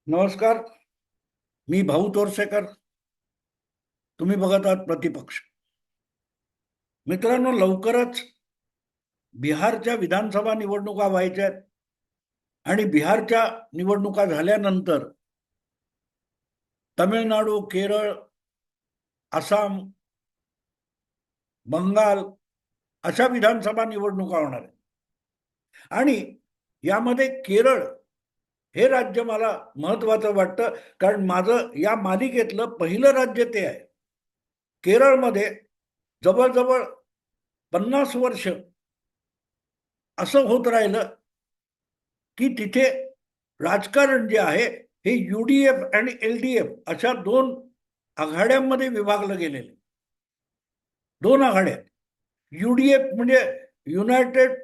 नमस्कार. मी भाऊ तोरसेकर. तुम्ही बघत आहात प्रतिपक्ष. मित्रांनो, लवकरच बिहारच्या विधानसभा निवडणुका व्हायच्या आहेत आणि बिहारच्या निवडणुका झाल्यानंतर तमिळनाडू, केरळ, आसाम, बंगाल अशा विधानसभा निवडणुका होणार आहेत. आणि यामध्ये केरळ हे राज्य मला महत्वाचं वाटतं, कारण माझं या मालिकेतलं पहिलं राज्य ते आहे. केरळमध्ये जवळजवळ 50 वर्ष असं होत राहिलं की तिथे राजकारण जे आहे हे UDF आणि LDF अशा दोन आघाड्यांमध्ये विभागलं गेलेलं. दोन आघाड्या. UDF म्हणजे युनायटेड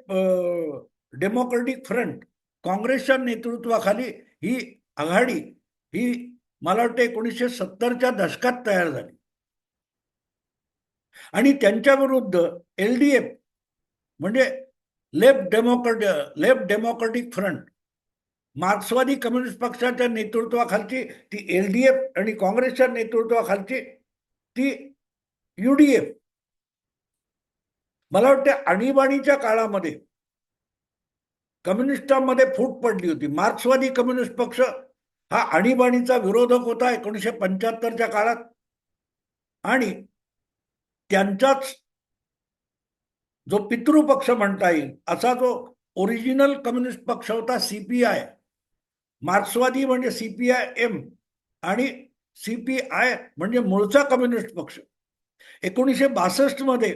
डेमोक्रेटिक फ्रंट, काँग्रेसच्या नेतृत्वाखाली ही आघाडी ही मला वाटतं 1970च्या दशकात तयार झाली. आणि त्यांच्या विरुद्ध LDF म्हणजे लेफ्ट डेमोक्रेटिक फ्रंट, मार्क्सवादी कम्युनिस्ट पक्षाच्या नेतृत्वाखालची ती LDF आणि काँग्रेसच्या नेतृत्वाखालची ती UDF. मला वाटते आणीबाणीच्या काळामध्ये कम्युनिस्टांमध्ये फूट पडली होती. मार्क्सवादी कम्युनिस्ट पक्ष हा आणीबाणीचा विरोधक होता 1975च्या काळात, आणि त्यांचाच जो पितृपक्ष म्हणता येईल असा जो ओरिजिनल कम्युनिस्ट पक्ष होता CPI. मार्क्सवादी म्हणजे CPIM आणि CPI म्हणजे मूळचा कम्युनिस्ट पक्ष. 1962 मध्ये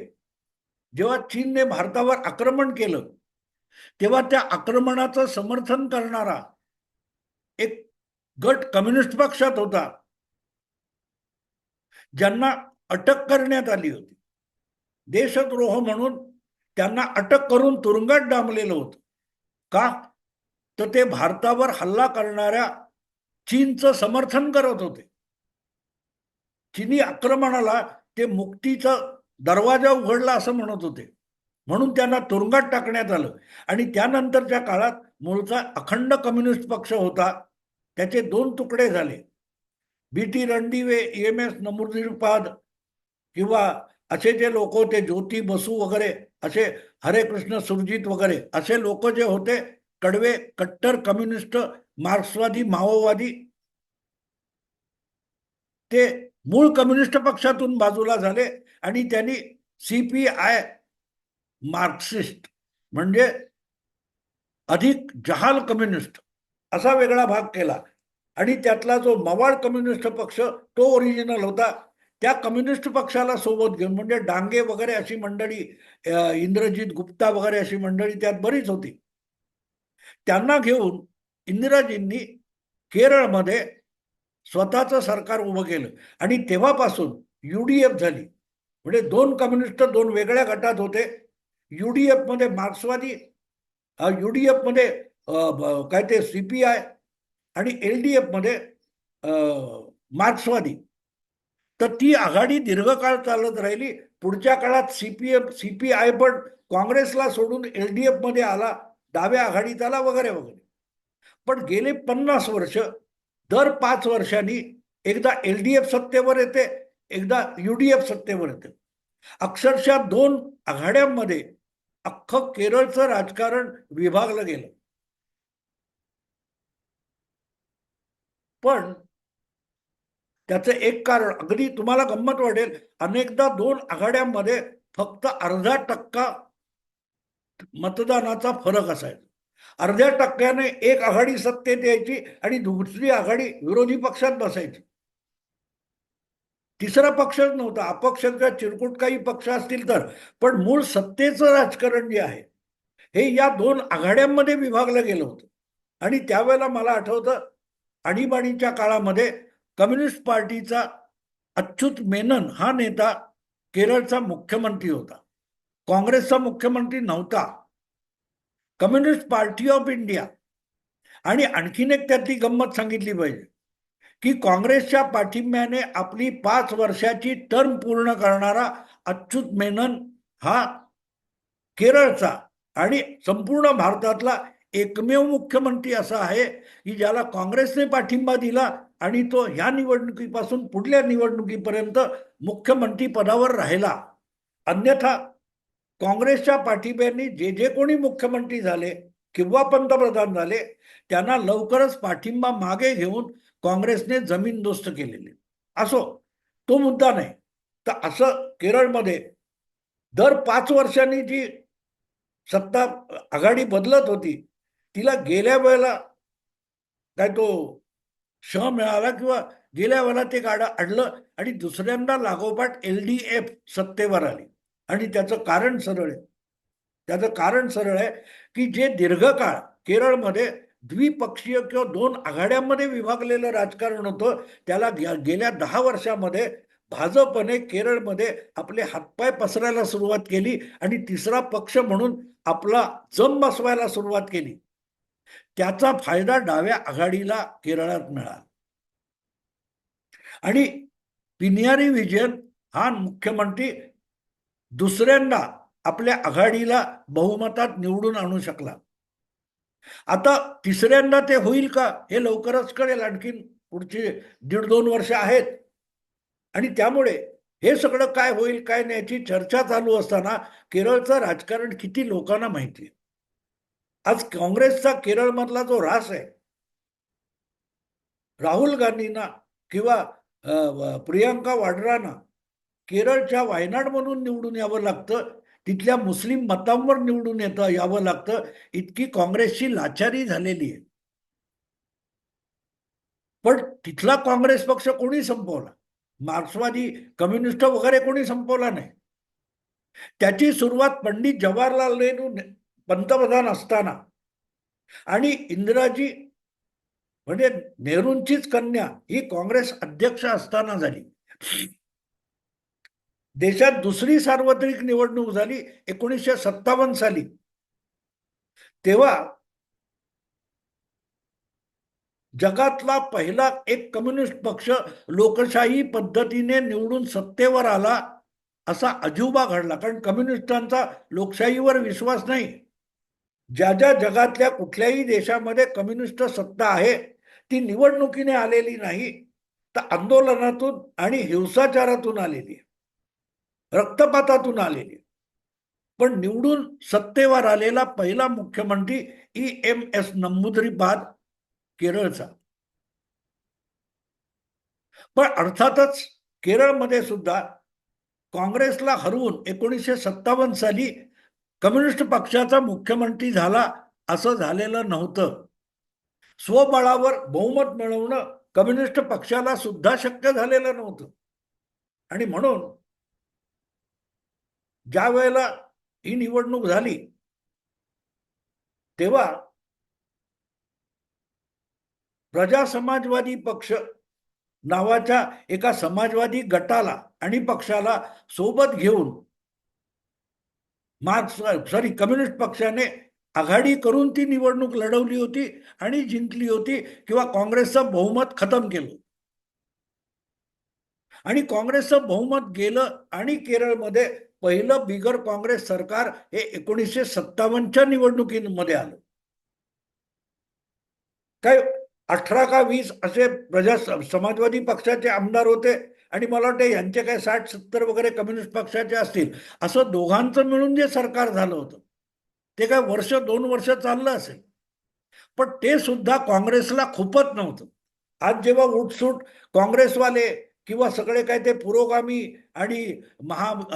जेव्हा चीनने भारतावर आक्रमण केलं तेव्हा त्या आक्रमणाचं समर्थन करणारा एक गट कम्युनिस्ट पक्षात होता, ज्यांना अटक करण्यात आली होती. देशद्रोह म्हणून त्यांना अटक करून तुरुंगात डांबलेलं होतं. का? तर ते भारतावर हल्ला करणाऱ्या चीनचं समर्थन करत होते. चीनी आक्रमणाला ते मुक्तीचा दरवाजा उघडला असं म्हणत होते, म्हणून त्यांना तुरुंगात टाकण्यात आलं. आणि त्यानंतरच्या काळात मूळचा अखंड कम्युनिस्ट पक्ष होता, त्याचे दोन तुकडे झाले. BT रणदिवे, EMS नमूदिनपाद किंवा असे जे लोक होते, ज्योती बसू वगैरे, असे हरे कृष्ण सुरजीत वगैरे असे लोक जे होते, कडवे कट्टर कम्युनिस्ट मार्क्सवादी माओवादी, ते मूळ कम्युनिस्ट पक्षातून बाजूला झाले आणि त्यांनी CPI मार्क्सिस्ट म्हणजे अधिक जहाल कम्युनिस्ट असा वेगळा भाग केला. आणि त्यातला जो मवाळ कम्युनिस्ट पक्ष तो ओरिजिनल होता. त्या कम्युनिस्ट पक्षाला सोबत घेऊन, म्हणजे डांगे वगैरे अशी मंडळी, इंद्रजित गुप्ता वगैरे अशी मंडळी त्यात बरीच होती, त्यांना घेऊन इंदिराजींनी केरळमध्ये स्वतःचं सरकार उभं केलं. आणि तेव्हापासून UDF झाली. म्हणजे दोन कम्युनिस्ट दोन वेगळ्या गटात होते. UDF मध्ये मार्क्सवादी, UDF मध्ये काय ते CPI, आणि LDF मध्ये मार्क्सवादी. तर ती आघाडी दीर्घकाळ चालत राहिली. पुढच्या काळात CPI पण काँग्रेसला सोडून LDF मध्ये आला, डाव्या आघाडीत आला वगैरे वगैरे. पण गेले 50 वर्ष दर 5 वर्षांनी एकदा LDF सत्तेवर येते, एकदा UDF सत्तेवर येते. अक्षरशः दोन आघाड्यांमध्ये अख्खं केरळचं राजकारण विभागलं गेलं. पण त्याचं एक कारण अगदी तुम्हाला गंमत वाटेल, अनेकदा दोन आघाड्यांमध्ये फक्त अर्धा टक्का मतदानाचा फरक असायचा. अर्ध्या टक्क्याने एक आघाडी सत्तेत यायची आणि दुसरी आघाडी विरोधी पक्षात बसायची. तिसरा पक्षच नव्हता. अपक्ष किंवा चिरकुट काही पक्ष असतील तर, पण मूळ सत्तेचं राजकारण जे आहे हे या दोन आघाड्यांमध्ये विभागलं गेलं होतं. आणि त्यावेळेला मला आठवतं, आणीबाणीच्या काळामध्ये कम्युनिस्ट पार्टीचा अच्युत मेनन हा नेता केरळचा मुख्यमंत्री होता. काँग्रेसचा मुख्यमंत्री नव्हता. Communist party of India. आणि आणखीन एक त्यातली गंमत सांगितली पाहिजे की काँग्रेसच्या पाठिंब्याने आपली 5 वर्षाची टर्म पूर्ण करणारा अच्युत मेनन हा केरळचा आणि संपूर्ण भारतातला एकमेव मुख्यमंत्री असा आहे की ज्याला काँग्रेसने पाठिंबा दिला आणि तो ह्या निवडणुकीपासून पुढल्या निवडणुकीपर्यंत मुख्यमंत्री पदावर राहिला. अन्यथा काँग्रेसच्या पाठिंब्याने जे जे कोणी मुख्यमंत्री झाले किंवा पंतप्रधान झाले त्यांना लवकरच पाठिंबा मागे घेऊन काँग्रेसने जमीनदोस्त केलेले. असो, तो मुद्दा नाही. तर असं केरळमध्ये दर 5 वर्षांनी जी सत्ता आघाडी बदलत होती तिला गेल्या वेळेला काय तो मिळाला किंवा गेल्या वेळेला ते गाडं अडलं आणि दुसऱ्यांदा लागोपाठ LDF सत्तेवर आली. आणि त्याचं कारण सरळ आहे. त्याचं कारण सरळ आहे की जे दीर्घकाळ केरळमध्ये द्विपक्षीय किंवा 2 आघाड्यांमध्ये विभागलेलं राजकारण होतं त्याला गेल्या 10 वर्षामध्ये भाजपने केरळमध्ये आपले हातपाय पसरायला सुरुवात केली आणि तिसरा पक्ष म्हणून आपला जम बसवायला सुरुवात केली. त्याचा फायदा डाव्या आघाडीला केरळात मिळाला आणि पिनियारी विजयन हा मुख्यमंत्री दुसऱ्यांदा आपल्या आघाडीला बहुमतात निवडून आणू शकला. आता तिसऱ्यांदा ते होईल का हे लवकरच कळेल. आणखीन पुढची 1.5-2 वर्ष आहेत आणि त्यामुळे हे सगळं काय होईल काय नाही याची चर्चा चालू असताना केरळचं राजकारण किती लोकांना माहिती आहे. आज काँग्रेसचा केरळमधला जो रास आहे, राहुल गांधींना किंवा प्रियंका वाड्रांना केरळच्या वायनाडमधून निवडून यावं लागतं, तिथल्या मुस्लिम मतांवर निवडून यावं लागतं, इतकी काँग्रेसची लाचारी झालेली आहे. पण तिथला काँग्रेस पक्ष कोणी संपवला? मार्क्सवादी कम्युनिस्ट वगैरे कोणी संपवला नाही. त्याची सुरुवात पंडित जवाहरलाल नेहरू पंतप्रधान असताना आणि इंदिराजी म्हणजे नेहरूंचीच कन्या ही काँग्रेस अध्यक्ष असताना झाली. देशात दुसरी सार्वत्रिक निवडणूक झाली 1957 साली. तेव्हा जगातला पहिला एक कम्युनिस्ट पक्ष लोकशाही पद्धतीने निवडून सत्तेवर आला असा अजूबा घडला. कारण कम्युनिस्टांचा लोकशाहीवर विश्वास नाही. ज्या ज्या जगातल्या कुठल्याही देशामध्ये कम्युनिस्ट सत्ता आहे ती निवडणुकीने आलेली नाही, तर आंदोलनातून आणि हिंसाचारातून आलेली, रक्तपातातून आलेली. पण निवडून सत्तेवर आलेला पहिला मुख्यमंत्री EMS नंबूद्रीपाद केरळचा. पण अर्थातच केरळमध्ये सुद्धा काँग्रेसला हरवून 1957 साली कम्युनिस्ट पक्षाचा मुख्यमंत्री झाला असं झालेलं नव्हतं. स्वबळावर बहुमत मिळवणं कम्युनिस्ट पक्षाला सुद्धा शक्य झालेलं नव्हतं. आणि म्हणून ज्या वेळेला ही निवडणूक झाली तेव्हा प्रजा समाजवादी पक्ष नावाच्या एका समाजवादी गटाला आणि पक्षाला सोबत घेऊन कम्युनिस्ट पक्षाने आघाडी करून ती निवडणूक लढवली होती आणि जिंकली होती किंवा काँग्रेसचं बहुमत खतम केलं. आणि काँग्रेसचं बहुमत गेलं आणि केरळमध्ये पहिलं बिगर काँग्रेस सरकार हे 1957च्या निवडणुकीमध्ये आलं. काय 18 का 20 असे समाजवादी पक्षाचे आमदार होते आणि मला वाटतं यांचे काय 60-70 वगैरे कम्युनिस्ट पक्षाचे असतील. असं दोघांचं मिळून जे सरकार झालं होतं ते काय 1-2 वर्ष चाललं असेल. पण ते सुद्धा काँग्रेसला खुपत नव्हतं. आज जेव्हा उठसूट काँग्रेसवाले किंवा सगळे काय ते पुरोगामी आणि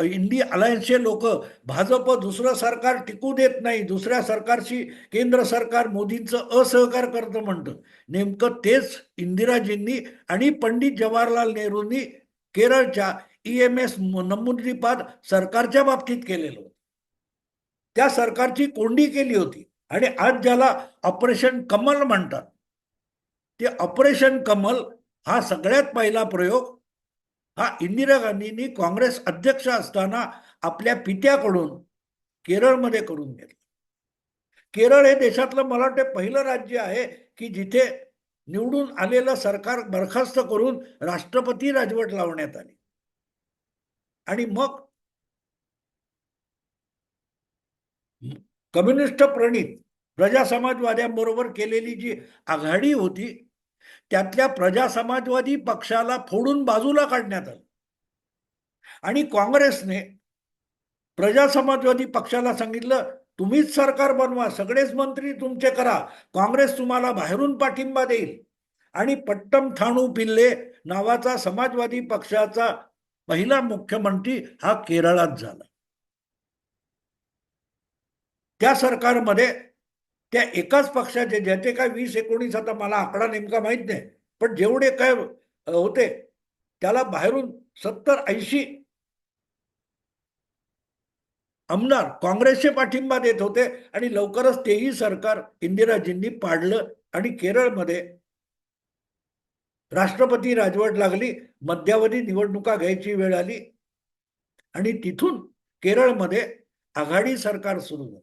इंडी अलायन्सचे लोक भाजप दुसरं सरकार टिकू देत नाही, दुसऱ्या सरकारशी केंद्र सरकार मोदींचं असहकार करतं म्हणतं, नेमकं तेच इंदिराजींनी आणि पंडित जवाहरलाल नेहरूंनी केरळच्या EMS नंबूद्रीपाद सरकारच्या बाबतीत केलेलं होतं. त्या सरकारची कोंडी केली होती आणि आज ज्याला ऑपरेशन कमल म्हणतात ते ऑपरेशन कमल हा सगळ्यात पहिला प्रयोग हा इंदिरा गांधींनी काँग्रेस अध्यक्ष असताना आपल्या पित्याकडून केरळमध्ये करून घेतला. केरळ हे देशातलं मला वाटतं पहिलं राज्य आहे की जिथे निवडून आलेलं सरकार बरखास्त करून राष्ट्रपती राजवट लावण्यात आली आणि मग कम्युनिस्ट प्रणित प्रजा समाजवाद्यांबरोबर केलेली जी आघाडी होती त्यातल्या प्रजा समाजवादी पक्षाला फोडून बाजूला काढण्यात आलं आणि काँग्रेसने प्रजा समाजवादी पक्षाला सांगितलं तुम्हीच सरकार बनवा, सगळेच मंत्री तुमचे करा, काँग्रेस तुम्हाला बाहेरून पाठिंबा देईल. आणि पट्टम थाणू पिल्ले नावाचा समाजवादी पक्षाचा पहिला मुख्यमंत्री हा केरळात झाला. त्या सरकारमध्ये त्या एकाच पक्षाचे ज्याचे काय 20-19, आता मला आकडा नेमका माहित नाही, पण जेवढे काय होते त्याला बाहेरून 70-80 आमदार काँग्रेसचे पाठिंबा देत होते आणि लवकरच तेही सरकार इंदिराजींनी पाडलं आणि केरळमध्ये राष्ट्रपती राजवट लागली. मध्यावधी निवडणुका घ्यायची वेळ आली आणि तिथून केरळमध्ये आघाडी सरकार सुरू झालं.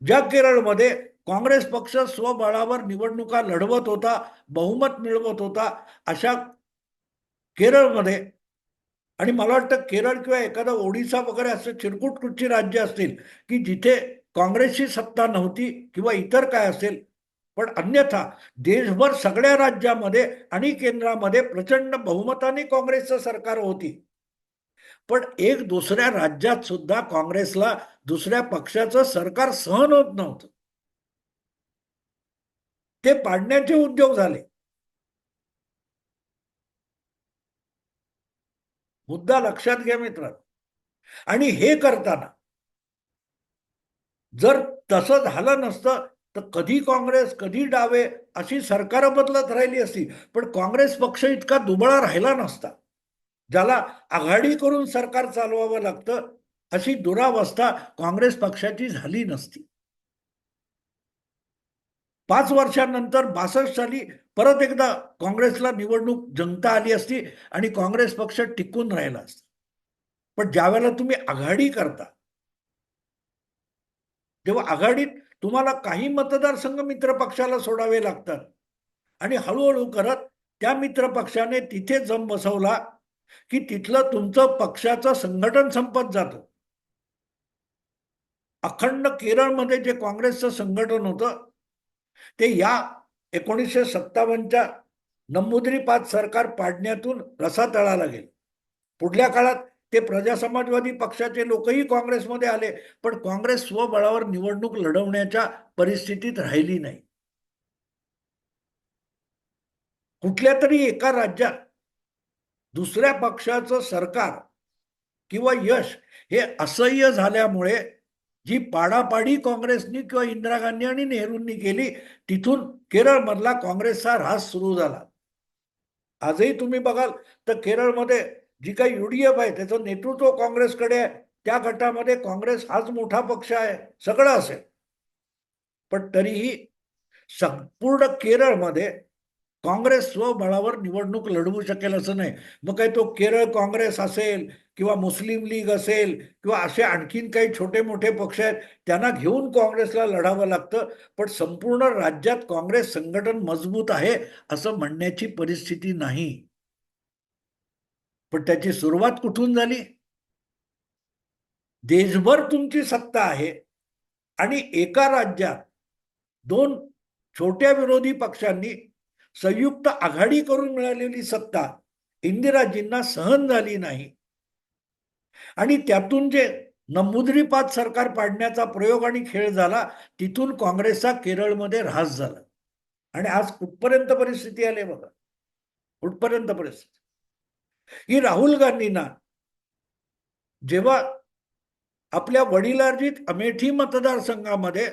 ज्या केरळमध्ये काँग्रेस पक्ष स्वबळावर निवडणुका लढवत होता, बहुमत मिळवत होता, अशा केरळमध्ये, आणि मला वाटतं केरळ किंवा एखादा ओडिसा वगैरे असं चिरकुटकुटची राज्य असतील की जिथे काँग्रेसची सत्ता नव्हती किंवा इतर काय असेल, पण अन्यथा देशभर सगळ्या राज्यामध्ये आणि केंद्रामध्ये प्रचंड बहुमताने काँग्रेसचं सरकार होती. पण एक दुसऱ्या राज्यात सुद्धा काँग्रेसला दुसऱ्या पक्षाचं सरकार सहन होत नव्हतं. ते पाडण्याचे उद्योग झाले. मुद्दा लक्षात घ्या मित्रांनो. आणि हे करताना जर तसं झालं नसतं तर कधी काँग्रेस कधी डावे अशी सरकार बदलत राहिली असती, पण काँग्रेस पक्ष इतका दुबळा राहिला नसता. ज्याला आघाडी करून सरकार चालवावं लागतं अशी दुरावस्था काँग्रेस पक्षाची झाली नसती. 5 वर्षांनंतर 62 साली परत एकदा काँग्रेसला निवडणूक जिंकता आली असती आणि काँग्रेस पक्ष टिकून राहिला असता. पण ज्यावेळेला तुम्ही आघाडी करता तेव्हा आघाडीत तुम्हाला काही मतदारसंघ मित्र पक्षाला सोडावे लागतात आणि हळूहळू करत त्या मित्र पक्षाने तिथे जम बसवला की तिथलं तुमचं पक्षाचं संघटन संपत जातं. अखंड केरळमध्ये जे काँग्रेसचं संघटन होतं ते या 1957च्या नंबूद्रीपाद सरकार पाडण्यातून रसातळाला गेले. पुढल्या काळात ते प्रजा समाजवादी पक्षाचे लोकही काँग्रेसमध्ये आले, पण काँग्रेस स्वबळावर निवडणूक लढवण्याच्या परिस्थितीत राहिली नाही. कुठल्या तरी एका राज्यात दुसऱ्या पक्षाचं सरकार किंवा यश हे असह्य झाल्यामुळे जी पाडापाडी काँग्रेसनी किंवा इंदिरा गांधी आणि नेहरूंनी केली तिथून केरळमधला काँग्रेसचा ऱ्हास सुरू झाला. आजही तुम्ही बघाल तर केरळमध्ये जी काही युडीएफ आहे त्याचं नेतृत्व काँग्रेसकडे आहे. त्या गटामध्ये काँग्रेस हाच मोठा पक्ष आहे, सगळं असेल, पण तरीही संपूर्ण केरळमध्ये काँग्रेस स्वबळावर निवडणूक लढवू शकेल असं नाही. मग काय तो केरळ काँग्रेस असेल किंवा मुस्लिम लीग असेल किंवा असे आणखीन काही छोटे मोठे पक्ष आहेत त्यांना घेऊन काँग्रेसला लढावं लागतं. पण संपूर्ण राज्यात काँग्रेस संघटन मजबूत आहे असं म्हणण्याची परिस्थिती नाही. पण त्याची सुरुवात कुठून झाली? देशभर तुमची सत्ता आहे आणि एका राज्यात 2 छोट्या विरोधी पक्षांनी संयुक्त आघाडी करून मिळालेली सत्ता इंदिराजींना सहन झाली नाही आणि त्यातून जे नंबूद्रीपाद सरकार पाडण्याचा प्रयोग आणि खेळ झाला तिथून काँग्रेसचा केरळमध्ये ऱ्हास झाला. आणि आज कुठपर्यंत परिस्थिती आली बघा, कुठपर्यंत परिस्थिती ही. राहुल गांधींना जेव्हा आपल्या वडिलार्जित अमेठी मतदारसंघामध्ये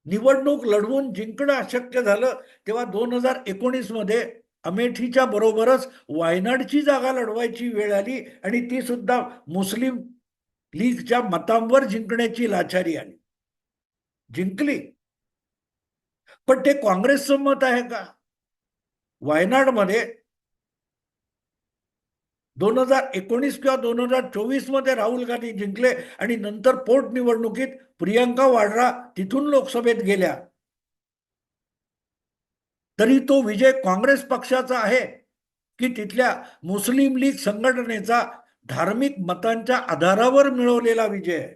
निवडणूक लढवून जिंकणं अशक्य झालं तेव्हा 2019 मध्ये अमेठीच्या बरोबरच वायनाडची जागा लढवायची वेळ आली आणि ती सुद्धा मुस्लिम लीगच्या मतांवर जिंकण्याची लाचारी आली. जिंकली, पण ते काँग्रेसचं मत आहे का? वायनाडमध्ये 2019 किंवा 2024 मध्ये राहुल गांधी जिंकले आणि नंतर पोटनिवडणुकीत प्रियंका वाड्रा तिथून लोकसभेत गेल्या, तरी तो विजय काँग्रेस पक्षाचा आहे की तिथल्या मुस्लिम लीग संघटनेचा धार्मिक मतांच्या आधारावर मिळवलेला विजय आहे.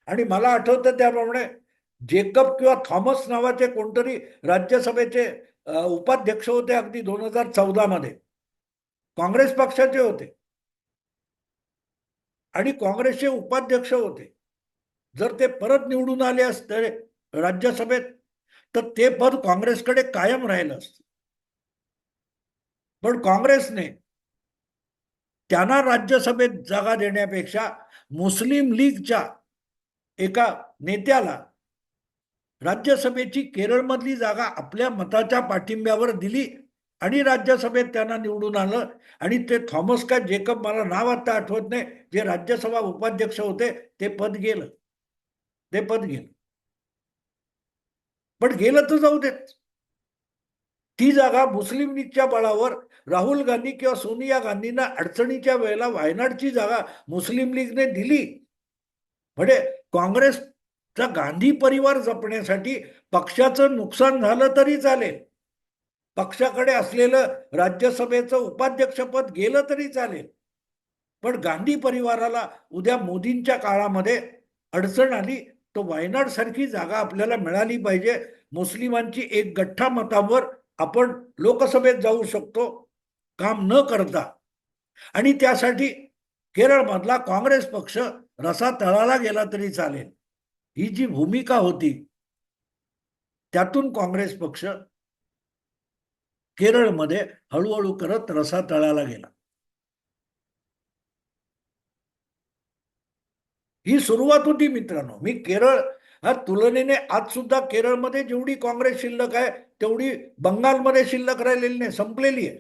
आणि मला आठवतं त्याप्रमाणे जेकब किंवा थॉमस नावाचे कोणतरी राज्यसभेचे उपाध्यक्ष होते अगदी 2014 मध्ये, काँग्रेस पक्षाचे होते आणि काँग्रेसचे उपाध्यक्ष होते. जर ते परत निवडून आले असते राज्यसभेत तर ते पद काँग्रेसकडे कायम राहिलं असतं. पण काँग्रेसने त्यांना राज्यसभेत जागा देण्यापेक्षा मुस्लिम लीगच्या एका नेत्याला राज्यसभेची केरळमधली जागा आपल्या मताच्या पाठिंब्यावर दिली आणि राज्यसभेत त्यांना निवडून आलं. आणि ते थॉमस का जेकब, मला नाव आता आठवत नाही, जे राज्यसभा उपाध्यक्ष होते ते पद गेलं. पण गेलं तर जाऊ देत. ती जागा मुस्लिम लीगच्या बळावर राहुल गांधी किंवा सोनिया गांधींना अडचणीच्या वेळेला वायनाडची जागा मुस्लिम लीगने दिली. म्हणजे काँग्रेसचा गांधी परिवार जपण्यासाठी पक्षाचं नुकसान झालं तरी चालेल, पक्षाकडे असलेलं राज्यसभेचं उपाध्यक्षपद गेलं तरी चालेल, पण गांधी परिवाराला उद्या मोदींच्या काळामध्ये अडचण आली तो वायनाड सारखी जागा आपल्याला मिळाली पाहिजे. मुस्लिमांची एक गठ्ठा मतावर आपण लोकसभेत जाऊ शकतो काम न करता. आणि त्यासाठी केरळमधला काँग्रेस पक्ष रसा तळाला गेला तरी चालेल, ही जी भूमिका होती त्यातून काँग्रेस पक्ष केरळमध्ये हळूहळू करत रसा तळाला गेला. ही सुरुवात होती मित्रांनो. मी केरळ हा तुलनेने आज सुद्धा केरळमध्ये जेवढी काँग्रेस शिल्लक आहे तेवढी बंगालमध्ये शिल्लक राहिलेली नाही, संपलेली आहे.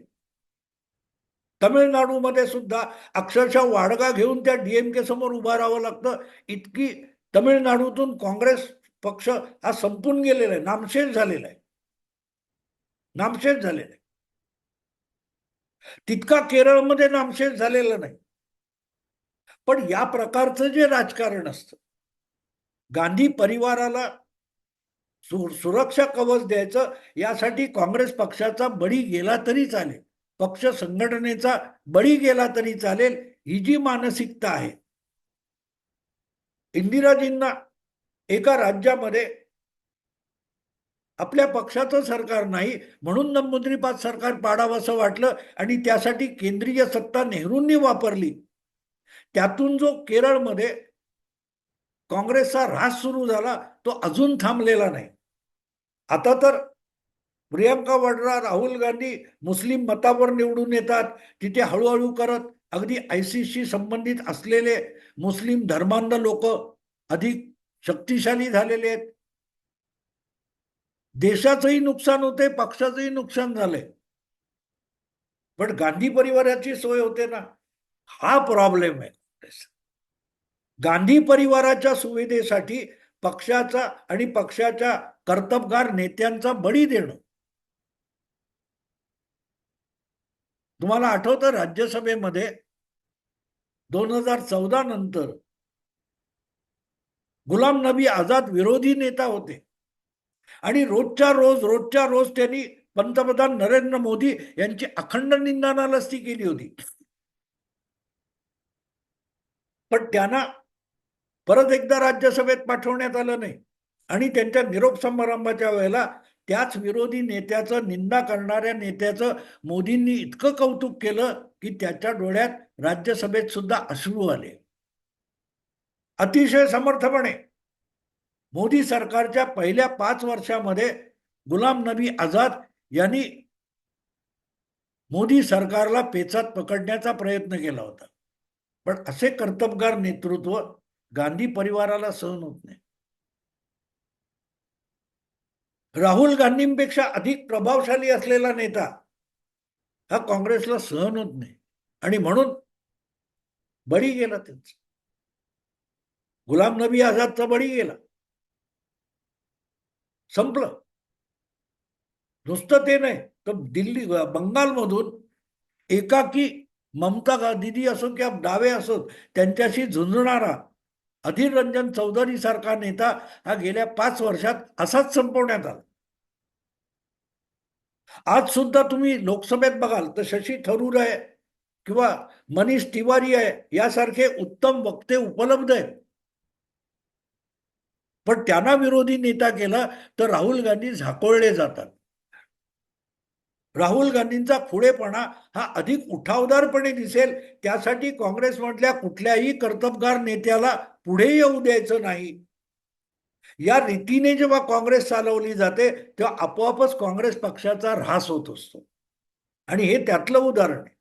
तमिळनाडूमध्ये सुद्धा अक्षरशः वाडगा घेऊन त्या डीएमके समोर उभा राहावं लागतं, इतकी तमिळनाडूतून काँग्रेस पक्ष हा संपून गेलेला आहे, नामशेष झालेला आहे. तितका केरळमध्ये नामशेष झालेला नाही. पण या प्रकारचं जे राजकारण असतं, गांधी परिवाराला सुरक्षा कवच द्यायचं, यासाठी काँग्रेस पक्षाचा बळी गेला तरी चालेल, पक्ष संघटनेचा बळी गेला तरी चालेल, ही जी मानसिकता आहे. इंदिराजींना एका राज्यामध्ये आपल्या पक्षाचं सरकार नाही म्हणून नमुद्रीपात सरकार पाडावं असं वाटलं आणि त्यासाठी केंद्रीय सत्ता नेहरूंनी वापरली. त्यातून जो केरळमध्ये काँग्रेसचा ऱ्हास सुरू झाला तो अजून थांबलेला नाही. आता तर प्रियंका वड्रा, राहुल गांधी मुस्लिम मतावर निवडून येतात, तिथे हळूहळू करत अगदी आयसीसी संबंधित असलेले मुस्लिम धर्मांध लोक अधिक शक्तिशाली झालेले आहेत. देशाचंही नुकसान होते, पक्षाचंही नुकसान झालंय, पण गांधी परिवाराची सोय होते ना, हा प्रॉब्लेम आहे. गांधी परिवाराच्या सुविधेसाठी पक्षाचा आणि पक्षाच्या कर्तबगार नेत्यांचा बळी देणं. तुम्हाला आठवतं राज्यसभेमध्ये 2014 नंतर गुलाम नबी आझाद विरोधी नेता होते आणि रोजच्या रोज त्यांनी पंतप्रधान नरेंद्र मोदी यांची अखंड निंदा नालस्ती केली होती. पण त्यांना परत एकदा राज्यसभेत पाठवण्यात आलं नाही आणि त्यांच्या निरोप समारंभाच्या वेळेला त्याच विरोधी नेत्याचं, निंदा करणाऱ्या नेत्याचं मोदींनी इतकं कौतुक केलं की त्याच्या डोळ्यात राज्यसभेत सुद्धा अश्रू आले. अतिशय समर्थपणे मोदी सरकारच्या पहिल्या 5 वर्षामध्ये गुलाम नबी आझाद यांनी मोदी सरकारला पेचात पकडण्याचा प्रयत्न केला होता. पण असे कर्तबगार नेतृत्व गांधी परिवाराला सहन होत नाही. राहुल गांधींपेक्षा अधिक प्रभावशाली असलेला नेता हा काँग्रेसला सहन होत नाही आणि म्हणून बळी गेला त्यांचा. गुलाम नबी आझादचा बळी गेला, संपलं. नुसतं ते नाही तर दिल्ली बंगालमधून एकाकी ममता दीदी असो किंवा डावे असो त्यांच्याशी झुंजणारा अधीर रंजन चौधरी सारखा नेता हा गेल्या 5 वर्षात असाच संपवण्यात आला. आज सुद्धा तुम्ही लोकसभेत बघाल तर शशी थरूर आहे किंवा मनीष तिवारी आहे यासारखे उत्तम वक्ते उपलब्ध आहेत. पण त्यांना विरोधी नेता केला तर राहुल गांधी झाकोळले जातात. राहुल गांधींचा पुढेपणा हा अधिक उठावदारपणे दिसेल, त्यासाठी काँग्रेसमधल्या कुठल्याही कर्तबगार नेत्याला पुढे येऊ द्यायचं नाही. या रीतीने जेव्हा काँग्रेस चालवली जाते तेव्हा आपोआपच काँग्रेस पक्षाचा ऱ्हास होत असतो. आणि हे त्यातलं उदाहरण आहे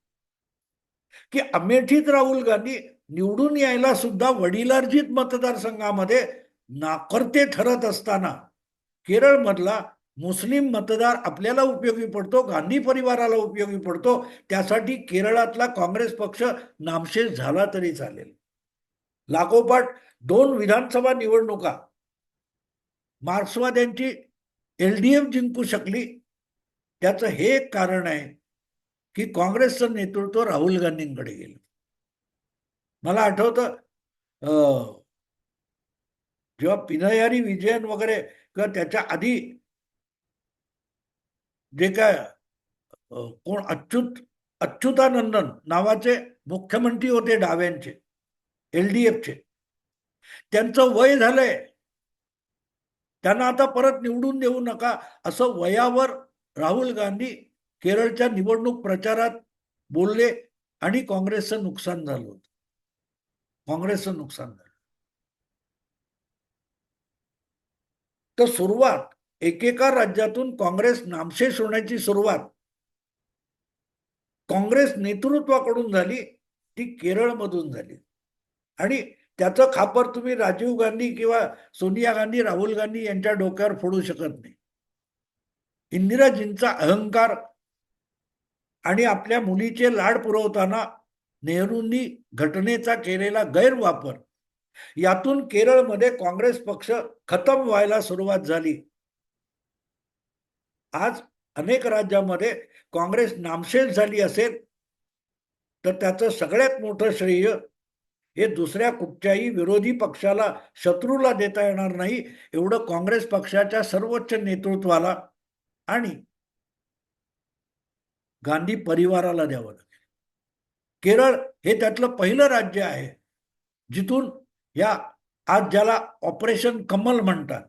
की अमेठीत राहुल गांधी निवडून यायला सुद्धा वडिलार्जित मतदारसंघामध्ये नाकर्ते ठरत असताना केरळमधला मुस्लिम मतदार आपल्याला उपयोगी पडतो, गांधी परिवाराला उपयोगी पडतो, त्यासाठी केरळातला काँग्रेस पक्ष नामशेष झाला तरी चालेल. लागोपाठ 2 विधानसभा निवडणुका मार्क्सवाद्यांची एलडीएफ जिंकू शकली, त्याचं हे एक कारण आहे की काँग्रेसचं नेतृत्व राहुल गांधींकडे गेलं. मला आठवतं जेव्हा पिनयारी विजयन वगैरे किंवा त्याच्या आधी जे काय कोण अच्युतानंदन नावाचे मुख्यमंत्री होते डाव्यांचे, एलडीएफचे, त्यांचं वय झालंय, त्यांना आता परत निवडून देऊ नका असं वयावर राहुल गांधी केरळच्या निवडणूक प्रचारात बोलले आणि काँग्रेसचं नुकसान झालं होतं. काँग्रेसचं नुकसान झालं. तर सुरुवात एकेका राज्यातून काँग्रेस नामशेष होण्याची सुरुवात काँग्रेस नेतृत्वाकडून झाली, ती केरळमधून झाली. आणि त्याचं खापर तुम्ही राजीव गांधी किंवा सोनिया गांधी, राहुल गांधी यांच्या डोक्यावर फोडू शकत नाही. इंदिराजींचा अहंकार आणि आपल्या मुलीचे लाड पुरवताना नेहरूंनी घटनेचा केलेला गैरवापर, यातून केरळमध्ये काँग्रेस पक्ष खतम व्हायला सुरुवात झाली. आज अनेक राज्यामध्ये काँग्रेस नामशेष झाली असेल तर त्याचं सगळ्यात मोठं श्रेय हे दुसऱ्या कुठच्याही विरोधी पक्षाला, शत्रूला देता येणार नाही, एवढं काँग्रेस पक्षाच्या सर्वोच्च नेतृत्वाला आणि गांधी परिवाराला द्यावं लागेल. केरळ हे त्यातलं पहिलं राज्य आहे जिथून या आज ज्याला ऑपरेशन कमल म्हणतात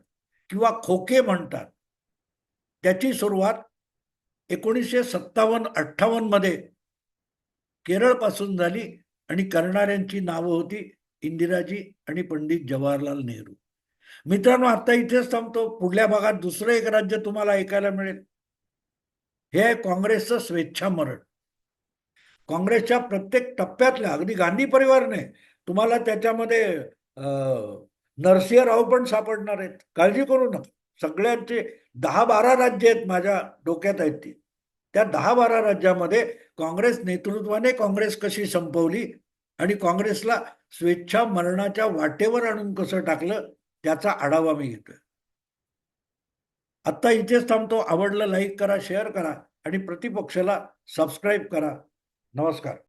किंवा खोके म्हणतात, त्याची सुरुवात 1957-58 मध्ये केरळपासून झाली आणि करणाऱ्यांची नावं होती इंदिराजी आणि पंडित जवाहरलाल नेहरू. मित्रांनो, आता इथेच थांबतो. पुढल्या भागात दुसरं एक राज्य तुम्हाला ऐकायला मिळेल. हे आहे काँग्रेसचं स्वेच्छा मरण. काँग्रेसच्या प्रत्येक टप्प्यातल्या, अगदी गांधी परिवारने, तुम्हाला त्याच्यामध्ये नरसिंहराव पण सापडणार आहेत. काळजी करू नका. सगळ्यांचे 10-12 राज्य आहेत माझ्या डोक्यात आहेत ती. त्या 10-12 राज्यामध्ये काँग्रेस नेतृत्वाने काँग्रेस कशी संपवली आणि काँग्रेसला स्वेच्छा मरणाच्या वाटेवर आणून कसं टाकलं, त्याचा आढावा मी घेतोय. आत्ता इथेच थांबतो. आवडलं लाईक करा, शेअर करा आणि प्रतिपक्षाला सबस्क्राईब करा. नमस्कार.